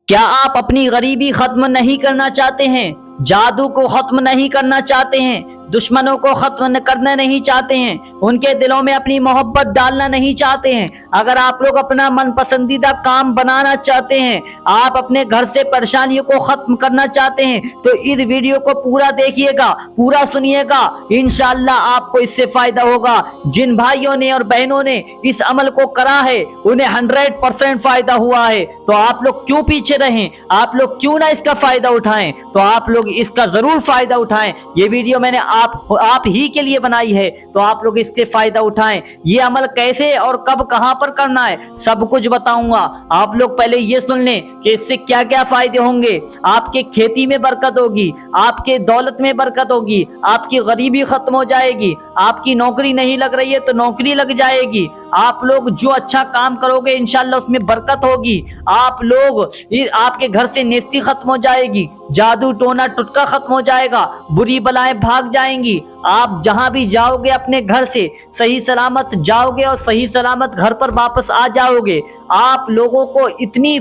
क्या आप अपनी गरीबी खत्म नहीं करना चाहते हैं? जादू को खत्म नहीं करना चाहते हैं? दुश्मनों को खत्म करना नहीं चाहते हैं? उनके दिलों में अपनी मोहब्बत डालना नहीं चाहते हैं? अगर आप लोग अपना मन पसंदीदा काम बनाना चाहते हैं, आप अपने घर से परेशानियों को खत्म करना चाहते हैं, तो इस वीडियो को पूरा देखिएगा, पूरा सुनिएगा। इंशाअल्लाह आपको इससे फायदा होगा। जिन भाइयों ने और बहनों ने इस अमल को करा है उन्हें 100% फायदा हुआ है। तो आप लोग क्यों पीछे रहें? आप लोग क्यों ना इसका फायदा उठाएं? तो आप लोग इसका जरूर फायदा उठाएं। ये वीडियो मैंने आप ही के लिए बनाई है, तो आप लोग इसके फायदा उठाएं। ये अमल कैसे और कब कहां पर करना है सब कुछ बताऊंगा। आप लोग पहले ये सुन लें कि इससे क्या क्या फायदे होंगे। आपके खेती में बरकत होगी, आपके दौलत में बरकत होगी, आपकी गरीबी खत्म हो जाएगी, आपकी नौकरी नहीं लग रही है तो नौकरी लग जाएगी, आप लोग जो अच्छा काम करोगे इंशाल्लाह उसमें बरकत होगी, आप लोग आपके घर से नेस्ती खत्म हो जाएगी, जादू टोना टुटका खत्म हो जाएगा, बुरी बलाएं भाग जाएंगी। आप जहां भी जाओगे अपने घर से सही सलामत जाओगे और सही सलामत घर पर वापस आ जाओगे। आप लोगों को इतनी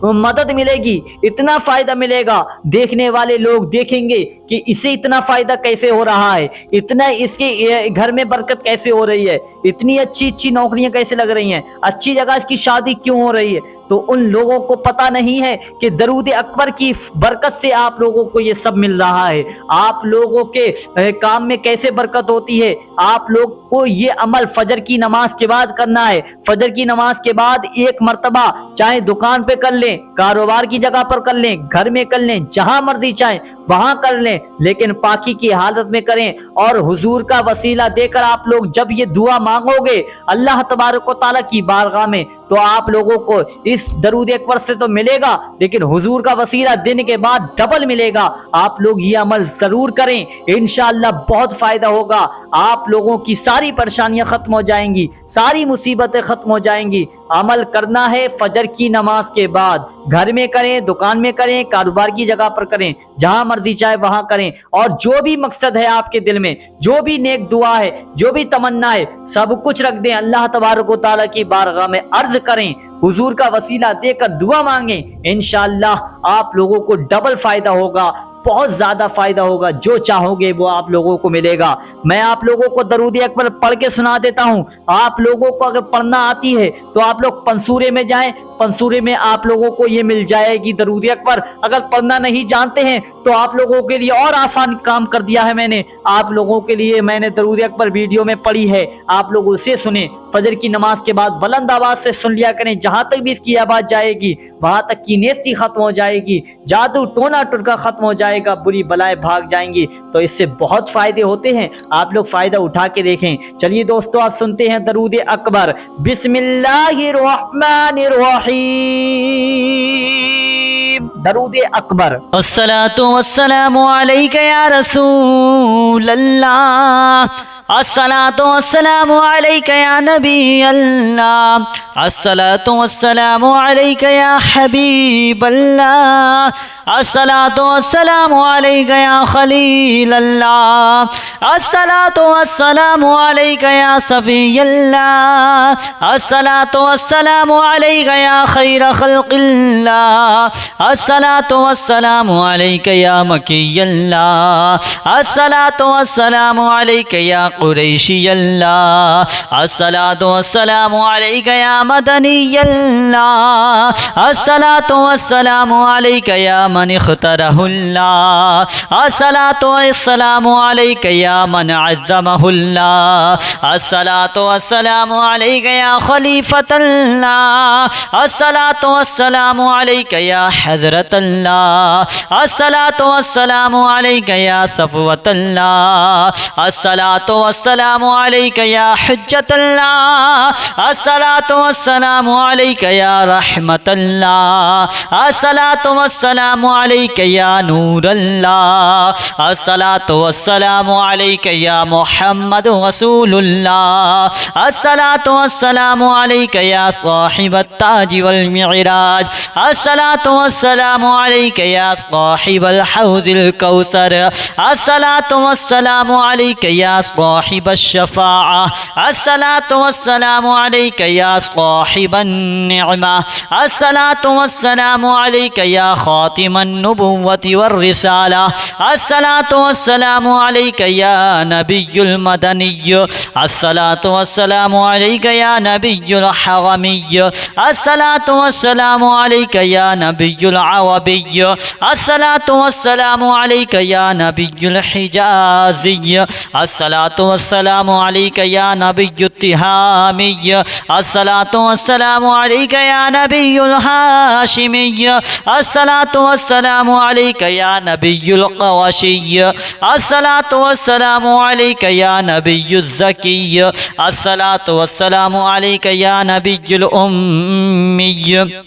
मदद मिलेगी, इतना फायदा मिलेगा, देखने वाले लोग देखेंगे कि इसे इतना फायदा कैसे हो रहा है, इतना इसके घर में बरकत कैसे हो रही है, इतनी अच्छी अच्छी नौकरियां कैसे लग रही हैं, अच्छी जगह इसकी शादी क्यों हो रही है। तो उन लोगों को पता नहीं है कि दरूद अकबर की बरकत से आप लोगों को ये सब मिल रहा है। आप लोगों के काम में कैसे बरकत होती है। आप लोग को ये अमल फजर की नमाज के बाद करना है। फजर की नमाज के बाद एक मर्तबा चाहे दुकान पे कर लें, कारोबार की जगह पर कर लें, घर में कर लें, जहां मर्जी चाहे वहां कर लें, लेकिन पाकी की हालत में करें। और हुजूर का वसीला देकर आप लोग जब ये दुआ मांगोगे अल्लाह तबारक व तआला की बारगाह में, तो आप लोगों को इस दरूद अकबर से तो मिलेगा, लेकिन हुजूर का वसीला देने के बाद डबल मिलेगा। आप लोग ये अमल जरूर करें, इंशाअल्लाह बहुत फायदा होगा। आप लोगों की सारी परेशानियां खत्म हो जाएंगी, सारी मुसीबतें खत्म हो जाएंगी। अमल करना है फजर की नमाज के बाद, घर में करें, दुकान में करें, कारोबार की जगह पर करें, जहां मर्जी चाहे वहां करें। और जो भी मकसद है आपके दिल में, जो भी नेक दुआ है, जो भी तमन्ना है, सब कुछ रख दें अल्लाह तबारक व तआला की बारगाह में, अर्ज करें, हुजूर का वसीला देकर दुआ मांगें। इंशाअल्लाह आप लोगों को डबल फायदा होगा, बहुत ज्यादा फायदा होगा। जो चाहोगे वो आप लोगों को मिलेगा। मैं आप लोगों को दरूद अकबर पढ़ के सुना देता हूं। आप लोगों को अगर पढ़ना आती है तो आप लोग पंसूरे में जाएं, पंसूरे में आप लोगों को ये मिल जाएगी दरूद अकबर। अगर पढ़ना नहीं जानते हैं तो आप लोगों के लिए और आसान काम कर दिया है मैंने। आप लोगों के लिए मैंने दरूद अकबर वीडियो में पढ़ी है, आप लोग उसे सुने। फजर की नमाज के बाद बुलंद आवाज से सुन लिया करें, जहां तक भी इसकी आवाज जाएगी वहां तक की नेस्ती खत्म हो जाएगी, जादू टोना टुटका खत्म हो जाएगा, बुरी बलाएं भाग जाएंगी। तो इससे बहुत फायदे होते हैं, आप लोग फायदा उठा के देखें। चलिए दोस्तों, आप सुनते हैं दरूद अकबर। बिस्मिल्लाहिर्रहमानिर्रहीम। दरूद अकबर। अस्सलातु वस्सलामु अलैका या रसूल अल्लाह, अस्सलातु वस्सलामु अलैका या नबी अल्लाह, अस्सलातु वस्सलामु अलैका या हबीब अल्लाह, अस्सलातु वस्सलामु अलैका या खलील अल्लाह, अस्सलातु वस्सलामु अलैका या सफी अल्लाह, अस्सलातु वस्सलामु अलैका या खैर खल्क़िल्लाह, अस्सलातु वस्सलामु अलैका या मकी अल्लाह, अस्सलातु वस्सलामु अलैका या कुरैशी अल्लाह, अस्सलातु वस्सलामु अलैका या मदनी अल्लाह, अस्सलातु वस्सलामु अलैका या मन इख्तरहुल्लाह, अस्सलातु वस्सलामु अलैका या मन अज़्ज़महुल्लाह, अस्सलातु वस्सलामु अलैका या खलीफतल्लाह, अस्सलातु वस्सलामु अलैका या हज़रतल्लाह, अस्सलातु वस्सलामु अलैका या सफ़वतल्लाह, अस्सलातु वस्सलामु अलैका या हुज्जतल्लाह, अस्सलातु वस्सलामु अलैका या रहमतल्लाह, अस्सलातु वस्सलामु अलैका या नूरल्लाह, अस्सलातु वस्सलामु अलैका या मुहम्मद रसूलुल्लाह, अस्सलातु वस्सलामु अलैका या साहिबत ताज वल मिअराज, अस्सलातु वस्सलामु अलैका या साहिबल हौज़िल कौसर, अस्सलातु वस्सलामु अलैका या صاحب الشفاعة الصلاة والسلام عليك يا صاحب النعمة الصلاة والسلام عليك يا خاتم النبوة والرسالة الصلاة والسلام عليك يا نبي المدني الصلاة والسلام عليك يا نبي الحرمي الصلاة والسلام عليك يا نبي العربي الصلاة والسلام عليك يا نبي الحجازي الصلاة والسلام عليك يا نبي التهامي الصلاة والسلام عليك يا نبي الهاشمي الصلاة والسلام عليك يا نبي القرشي الصلاة والسلام عليك يا نبي الزكي الصلاة والسلام عليك يا نبي الأمي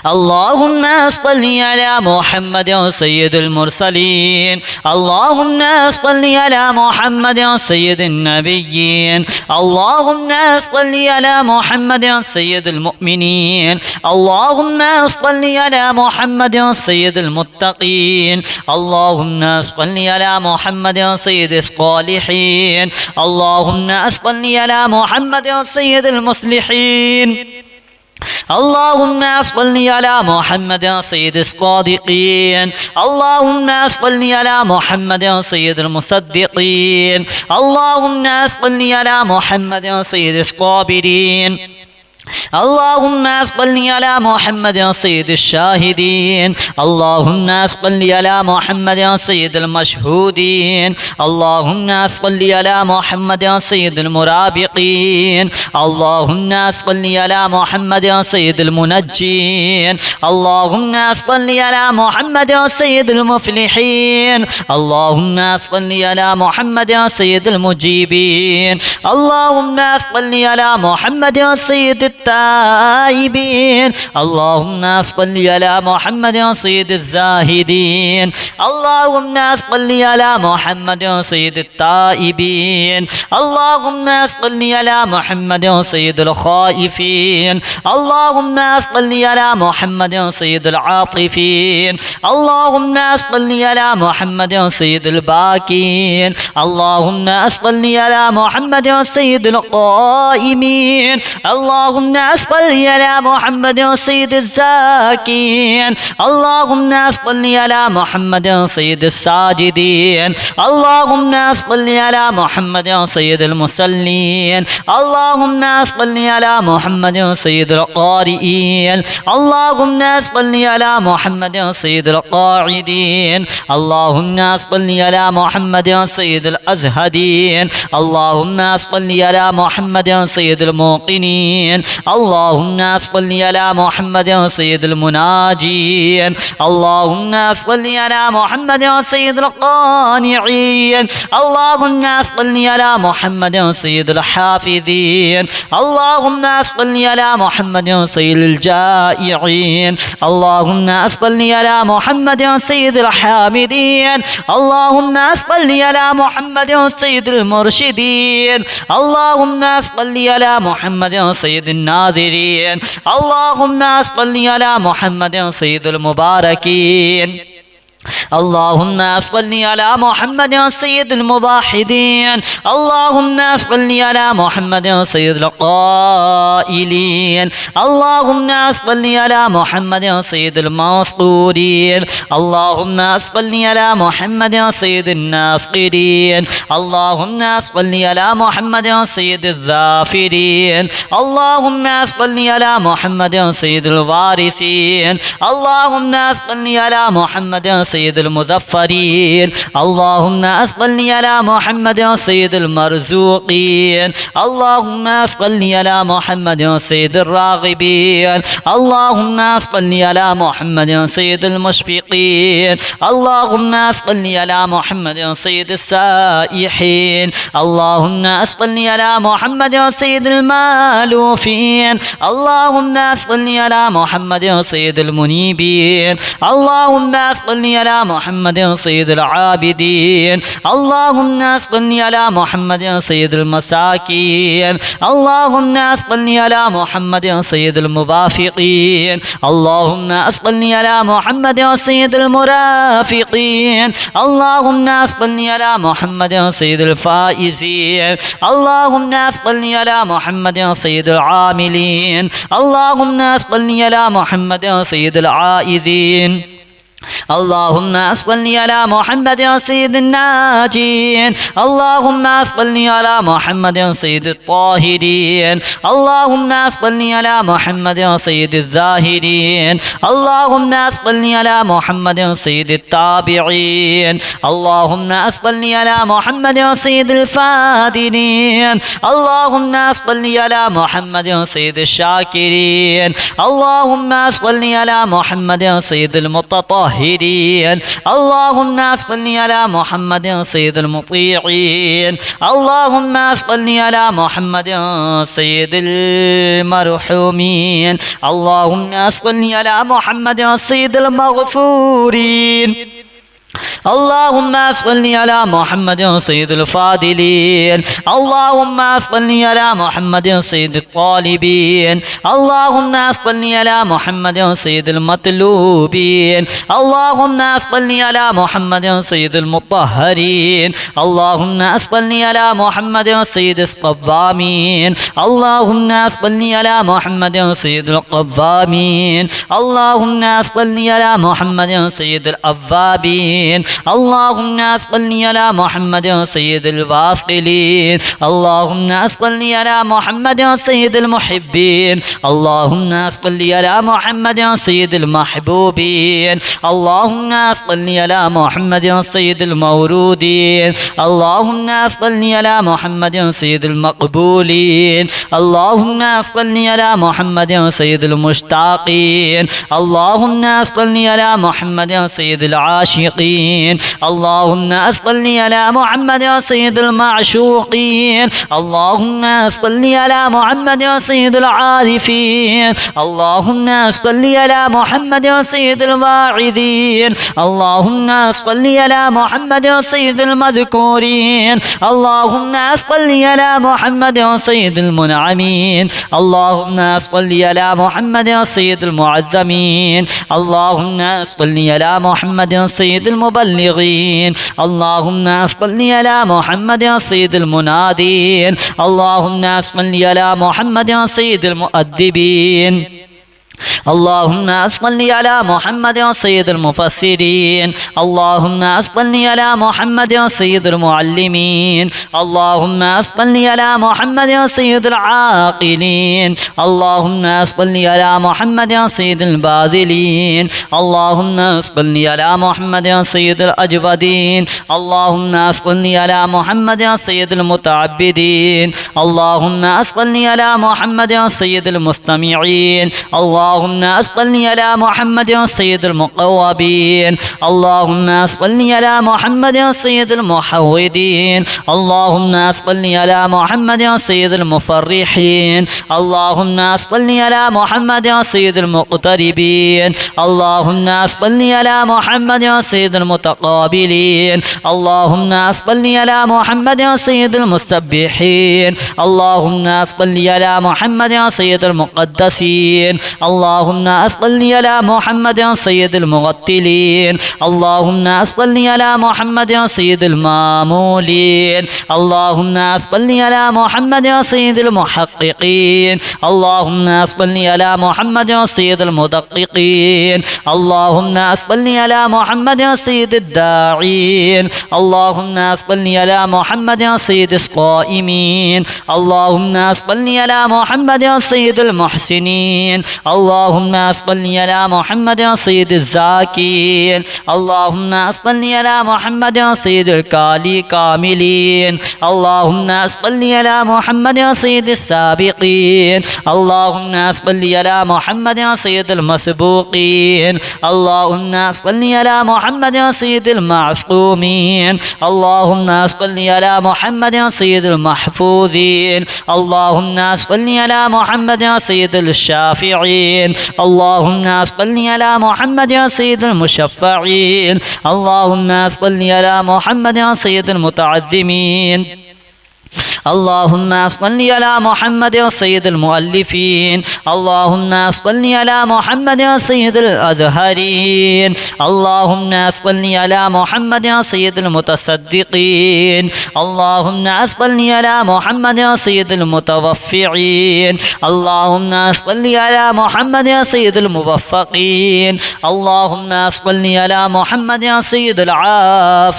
اللهم صل على محمد سيد المرسلين اللهم صل على محمد سيد النبيين اللهم صل على محمد سيد المؤمنين اللهم صل على محمد سيد المتقين اللهم صل على محمد سيد الصالحين اللهم صل على محمد سيد المصلحين اللهم صل على محمد سيد الصادقين اللهم صل على محمد سيد المصدقين اللهم صل على محمد سيد الصابرين اللهم صل على محمد سيد الشاهدين اللهم صل على محمد سيد المشهودين اللهم صل على محمد سيد المرابقين اللهم صل على محمد سيد المنجين اللهم صل على محمد سيد المفلحين اللهم صل على محمد سيد المجيبين اللهم صل على محمد سيد التائبين اللهم صل على محمد سيد الزاهدين اللهم صل على محمد سيد التائبين اللهم صل على محمد سيد الخائفين اللهم صل على محمد سيد العاطفين اللهم صل على محمد سيد الباكين اللهم صل على محمد سيد القائمين اللهم صل على محمد سيد الزاكين اللهم صل على محمد سيد الساجدين اللهم صل على محمد سيد المصلين اللهم صل على محمد سيد القارئين اللهم صل على محمد سيد القاعدين اللهم صل على محمد سيد الأزهدين اللهم صل على محمد سيد الموقنين اللهم صل على محمد سيد المناجين اللهم صل على محمد سيد القانعين اللهم صل على محمد سيد الحافظين اللهم صل على محمد سيد الجائعين اللهم صل على محمد سيد الحامدين اللهم صل على محمد سيد المرشدين اللهم صل على محمد سيد الناظرين اللهم صل على محمد سيد المباركين اللهم صل على محمد سيد الموحدين اللهم صل على محمد سيد القائلين اللهم صل على محمد سيد المنصورين اللهم صل على محمد سيد الناصرين اللهم صل على محمد سيد الظافرين اللهم صل على محمد سيد الوارثين اللهم صل على محمد سيد المظفرين اللهم صل على محمد سيد المرزوقين اللهم صل على محمد سيد الراغبين اللهم صل على محمد سيد المشفقين اللهم صل على محمد سيد السائحين اللهم صل على محمد سيد المالوفين اللهم صل على محمد سيد المنيبين اللهم صل على محمد سيد العابدين اللهم صل على محمد سيد المساكين اللهم صل على محمد سيد الموافقين اللهم صل على محمد سيد المرافقين اللهم صل على محمد سيد الفائزين اللهم صل على محمد سيد العاملين اللهم صل على محمد سيد العائذين اللهم صل على محمد سيد الناجين اللهم صل على محمد سيد الطاهرين اللهم صل على محمد سيد الزاهرين اللهم صل على محمد سيد التابعين اللهم صل على محمد سيد الفادنين اللهم صل على محمد سيد الشاكرين اللهم صل على محمد سيد المتطهرين اللهم صل على محمد سيد المطيعين اللهم صل على محمد سيد المرحومين اللهم صل على محمد سيد المغفورين اللهم صل على محمد سيد الفاضلين اللهم صل على محمد سيد الطالبين اللهم صل على محمد سيد المطلوبين اللهم صل على محمد سيد المطهرين اللهم صل على محمد سيد الصوامين اللهم صل على محمد سيد القوامين اللهم صل على محمد سيد الأوابين اللهم صل على محمد سيد الواصلين اللهم صل على محمد سيد المحبين اللهم صل على محمد سيد المحبوبين اللهم صل على محمد سيد المورودين اللهم صل على محمد سيد المقبولين اللهم صل على محمد سيد المشتاقين اللهم صل على محمد سيد العاشقين اللهم صل على محمد سيد المعشوقين اللهم صل على محمد سيد العارفين اللهم صل على محمد سيد الواعظين اللهم صل على محمد سيد المذكورين اللهم صل على محمد سيد المنعمين اللهم صل على محمد سيد المعزمين اللهم صل على محمد سيد المبلغين اللهم صل على محمد سيد المنادين اللهم صل على محمد سيد المؤدبين اللهم صل على محمد سيد المفسرين اللهم صل على محمد سيد المعلمين اللهم صل على محمد سيد العاقلين اللهم صل على محمد سيد الباذلين اللهم صل على محمد سيد الأجودين اللهم صل على محمد سيد المتعبدين اللهم صل على محمد سيد المستمعين اللهم صل على محمد سيد المقوبين اللهم صل على محمد سيد المحودين اللهم صل على محمد سيد المفرحين اللهم صل على محمد سيد المقتربين اللهم صل على محمد سيد المتقابلين اللهم صل على محمد سيد المسبحين اللهم صل على محمد سيد المقدسين اللهم صل على محمد سيد المغتلين اللهم صل على محمد سيد المامولين اللهم صل على محمد سيد المحققين اللهم صل على محمد سيد المدققين اللهم صل على محمد سيد الداعين اللهم صل على محمد سيد القائمين اللهم صل على محمد سيد المحسنين اللهم صل على محمد سيد الزاكين اللهم صل على محمد سيد الكاملين اللهم صل على محمد سيد السابقين اللهم صل على محمد سيد المسبوقين اللهم صل على محمد سيد المعصومين اللهم صل على محمد سيد المحفوظين اللهم صل على محمد سيد الشافعين المشفعين اللهم صل على محمد يا سيد المشفعين اللهم صل على محمد يا سيد المتعزمين اللهم صل على محمد يا سيد المؤلفين اللهم صل على محمد يا سيد الأزهرين اللهم صل على محمد يا سيد المتصدقين اللهم صل على محمد يا سيد المتوفعين اللهم صل على محمد يا سيد الموفقين اللهم صل على محمد يا سيد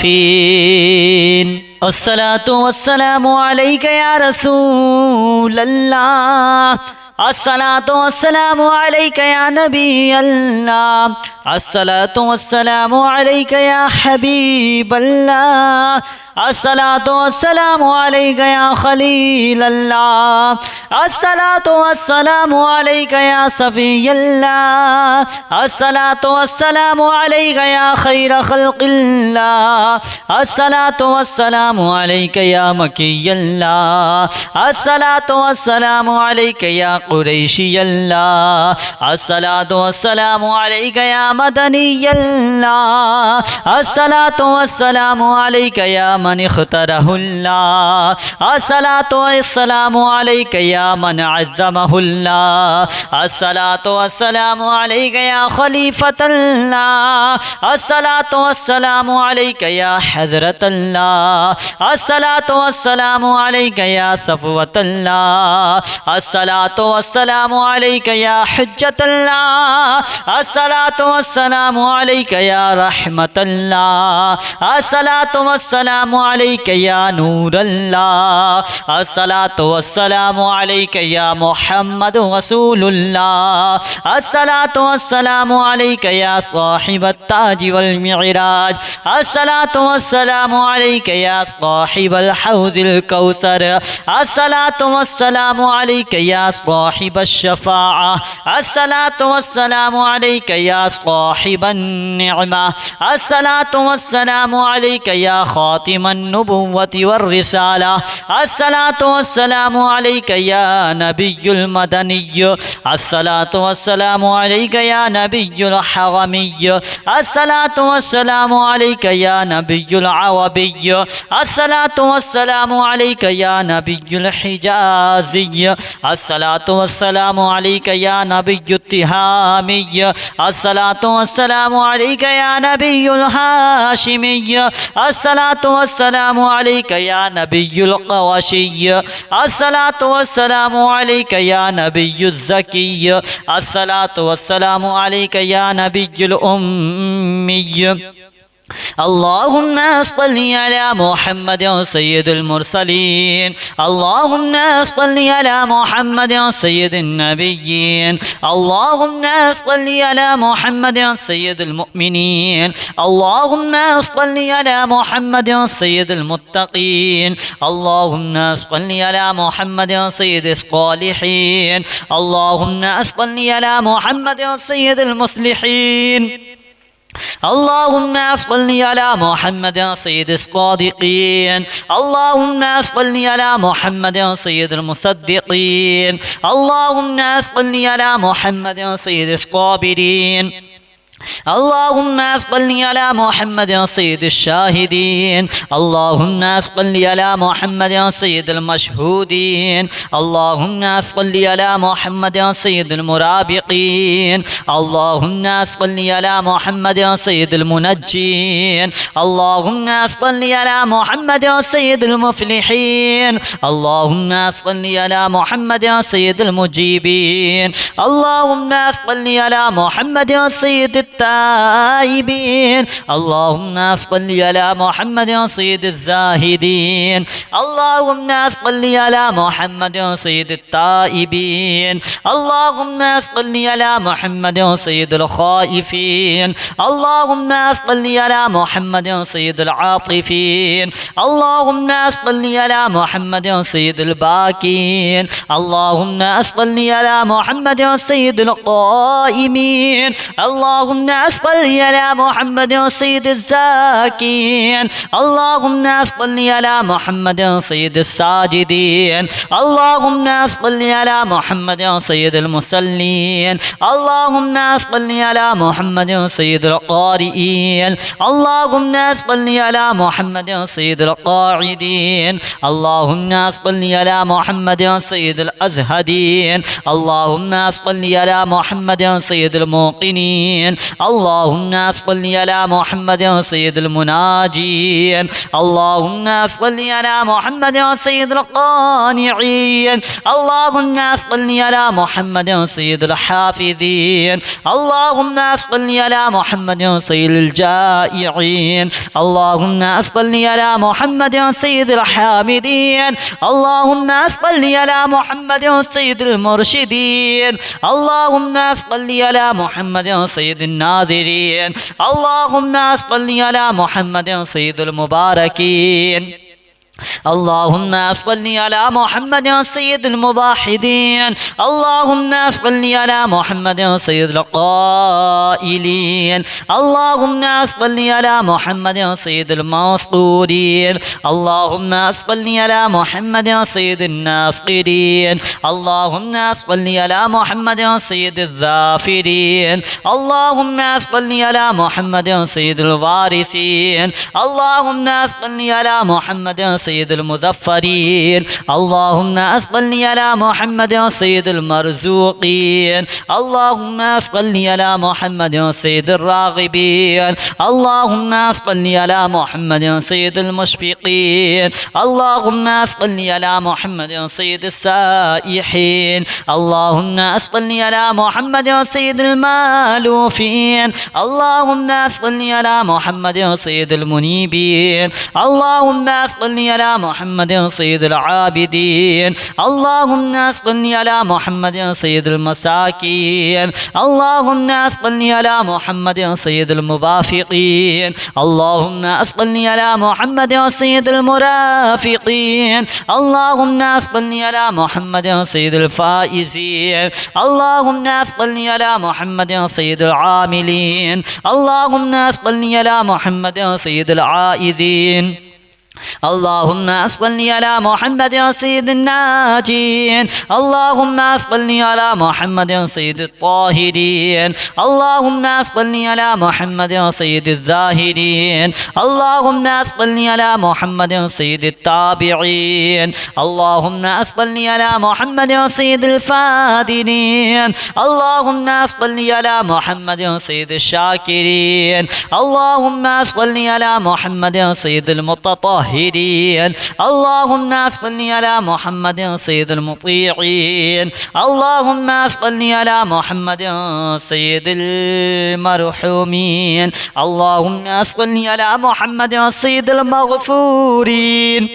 العافين الصلاة والسلام عليك يا رسول الله الصلاة والسلام عليك يا نبي الله الصلاة والسلام عليك يا حبيب الله الصلاة والسلام عليك يا خليل الله الصلاة والسلام عليك يا صفي الله الصلاة والسلام عليك يا خير خلق الله الصلاة والسلام عليك يا مكي الله الصلاة والسلام عليك يا قريشي الله الصلاة والسلام عليك يا مدني الله الصلاة والسلام عليك يا من اختاره الله الصلاة والسلام عليك يا من عزمه الله الصلاة والسلام عليك يا خليفة الله الصلاة والسلام عليك يا حضرة الله الصلاة والسلام عليك يا صفوة الله الصلاة والسلام عليك يا حجة الله الصلاة والسلام عليك يا رحمة الله الصلاة والسلام عليك يا نور الله الصلاة والسلام عليك يا محمد رسول الله الصلاة والسلام عليك يا صاحب التاج والمعراج الصلاة والسلام عليك يا صاحب الحوض الكوثر الصلاة والسلام عليك يا صاحب الشفاعة الصلاة والسلام عليك يا صاحب النعمة الصلاة والسلام عليك يا خاتم النبوة والرسالة الصلاة والسلام عليك يا نبي المدني الصلاة والسلام عليك يا نبي الحرمي الصلاة والسلام عليك يا نبي العربي الصلاة والسلام عليك يا نبي الحجازي الصلاة والسلام عليك يا نبي التهامي الصلاة والسلام عليك يا نبي الهاشمي الصلاة والسلام عليك يا نبي القرشي الصلاة والسلام عليك يا نبي الزكي الصلاة والسلام عليك يا نبي الأمي اللهم صل على محمد سيد المرسلين اللهم صل على محمد سيد النبيين اللهم صل على محمد سيد المؤمنين اللهم صل على محمد سيد المتقين اللهم صل على محمد سيد الصالحين اللهم صل على محمد سيد المصلحين اللهم صل على محمد سيد الصادقين اللهم صل على محمد سيد المصدقين اللهم صل على محمد سيد الصابرين اللهم صل على محمد سيد الشاهدين اللهم صل على محمد سيد المشهودين اللهم صل على محمد سيد المرابقين اللهم صل على محمد سيد المنجين اللهم صل على محمد سيد المفلحين اللهم صل على محمد سيد المجيبين اللهم صل على محمد سيد التائبين اللهم صل على محمد سيد الزاهدين اللهم صل على محمد سيد التائبين اللهم صل على محمد سيد الخائفين اللهم صل على محمد سيد العاطفين اللهم صل على محمد سيد الباكين اللهم صل على محمد سيد القائمين اللهم صل على محمد سيد الزاكين اللهم صل على محمد سيد الساجدين اللهم صل على محمد سيد المصلين اللهم صل على محمد سيد القارئين اللهم صل على محمد سيد القاعدين اللهم صل على محمد سيد الأزهدين اللهم صل على محمد سيد الموقنين اللهم صل على محمد سيد المناجين اللهم صل على محمد سيد القانعين اللهم صل على محمد سيد الحافظين اللهم صل على محمد سيد الجائعين اللهم صل على محمد سيد الحامدين اللهم صل على محمد سيد المرشدين اللهم صل على محمد سيد الناظرين اللهم صل على محمد سيد المباركين اللهم صل على محمد سيد الموحدين اللهم صل على محمد سيد القائلين اللهم صل على محمد سيد المسطورين اللهم صل على محمد سيد الناصرين اللهم صل على محمد سيد الظافرين اللهم صل على محمد سيد الوارثين اللهم صل على محمد سيد المظفرين اللهم صل على محمد سيد المرزوقين اللهم صل على محمد سيد الراغبين اللهم صل على محمد سيد المشفقين اللهم صل على محمد سيد السائحين اللهم صل على محمد سيد المالوفين اللهم صل على محمد سيد المنيبين اللهم صل على محمد سيد العابدين اللهم صل على محمد سيد المساكين اللهم صل على محمد سيد الموافقين اللهم صل على محمد سيد المرافقين اللهم صل على محمد سيد الفائزين اللهم صل على محمد سيد العاملين اللهم صل على محمد سيد العائذين اللهم صل على محمد سيد الناجين اللهم صل على محمد سيد الطاهرين اللهم صل على محمد سيد الزاهرين اللهم صل على محمد سيد التابعين اللهم صل على محمد سيد الفادنين اللهم صل على محمد سيد الشاكرين اللهم صل على محمد سيد المتطهرين اللهم صل على محمد سيد المطيعين اللهم صل على محمد سيد المرحومين اللهم صل على محمد سيد المغفورين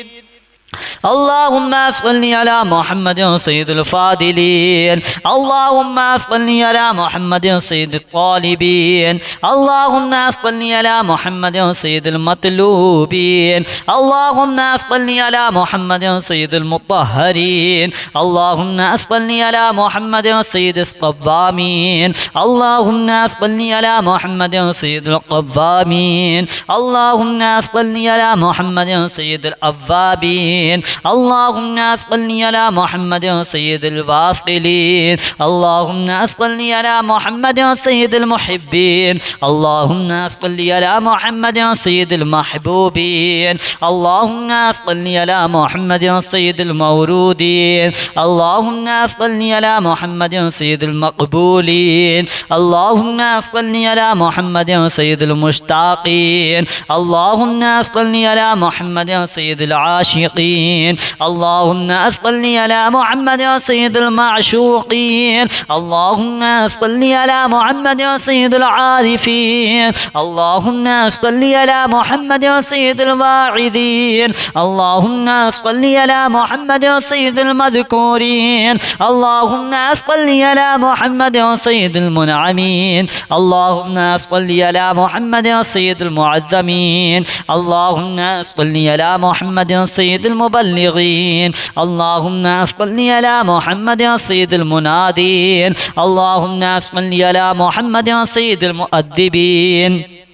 اللهم صل على محمد سيد الفاضلين اللهم صل على محمد سيد الطالبين اللهم صل على محمد سيد المطلوبين اللهم صل على محمد سيد المطهرين اللهم صل على محمد سيد الصوامين اللهم صل على محمد سيد القوامين اللهم صل على محمد سيد الأوابين اللهم صل على محمد سيد الواصلين اللهم صل على محمد سيد المحبين اللهم صل على محمد سيد المحبوبين اللهم صل على محمد سيد المورودين اللهم صل على محمد سيد المقبولين اللهم صل على محمد سيد المشتاقين اللهم صل على محمد سيد العاشقين اللهم صل على محمد سيد المعشوقين اللهم صل على محمد سيد العارفين اللهم صل على محمد سيد الواعظين اللهم صل على محمد سيد المذكورين اللهم صل على محمد سيد المنعمين اللهم صل على محمد سيد المعزمين اللهم صل على محمد سيد المبلغين اللهم صل على محمد يا سيد المنادين اللهم صل على محمد يا سيد المؤدبين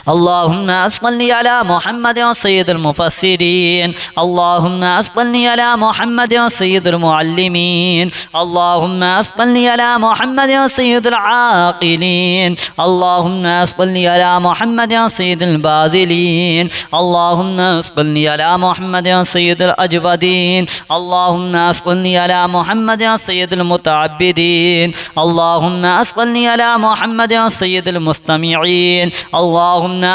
اللهم صل على محمد يا سيد المفسرين اللهم صل على محمد يا سيد المعلمين اللهم صل على محمد يا سيد العاقلين اللهم صل على محمد يا سيد الباذلين اللهم صل على محمد يا سيد الأجودين اللهم صل على محمد يا سيد المتعبدين اللهم صل على محمد يا سيد المستمعين اللهم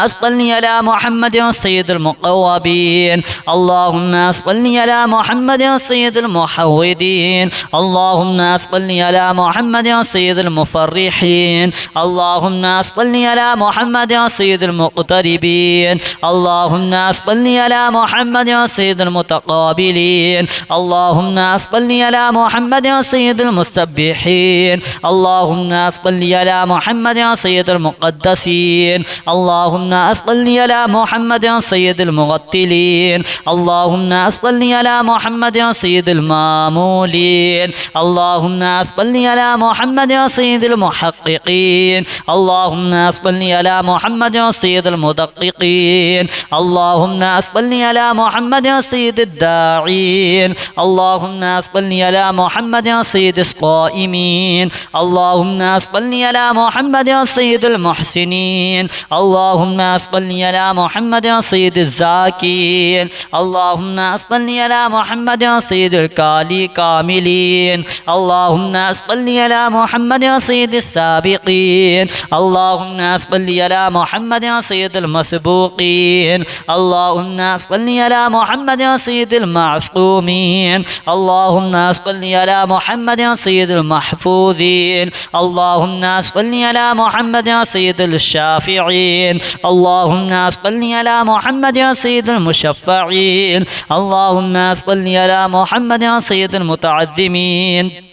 صل على محمد يا سيد المقوبين اللهم صل على محمد يا سيد المحودين اللهم صل على محمد يا سيد المفرحين اللهم صل على محمد يا سيد المقتربين اللهم صل على محمد يا سيد المتقابلين اللهم صل على محمد يا سيد المسبحين اللهم صل على محمد يا سيد المقدسين اللهم صل على محمد يا سيد المغتلين اللهم صل على محمد يا سيد المامولين اللهم صل على محمد يا سيد المحققين اللهم صل على محمد يا سيد المدققين اللهم صل على محمد يا سيد الداعين اللهم صل على محمد يا سيد القائمين اللهم صل على محمد يا سيد المحسنين اللهم صل على محمد يا سيد الزاكين اللهم صل على محمد يا سيد الكاملين اللهم صل على محمد يا سيد السابقين اللهم صل على محمد يا سيد المسبوقين اللهم صل على محمد يا سيد المعصومين اللهم صل على محمد يا سيد المحفوظين اللهم صل على محمد يا سيد الشافعين اللهم صل على محمد يا سيد المشفعين اللهم صل على محمد يا سيد المتعزمين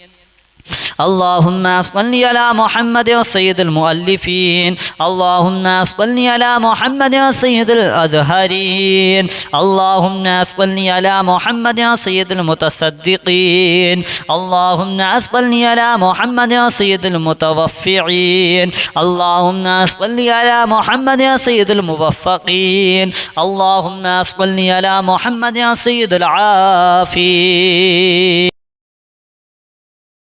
اللهم صل على محمد يا سيد المؤلفين اللهم صل على محمد يا سيد الأزهرين اللهم صل على محمد يا سيد المتصدقين اللهم صل على محمد يا سيد المتوفعين اللهم صل على محمد يا سيد الموفقين اللهم صل على محمد يا سيد العافين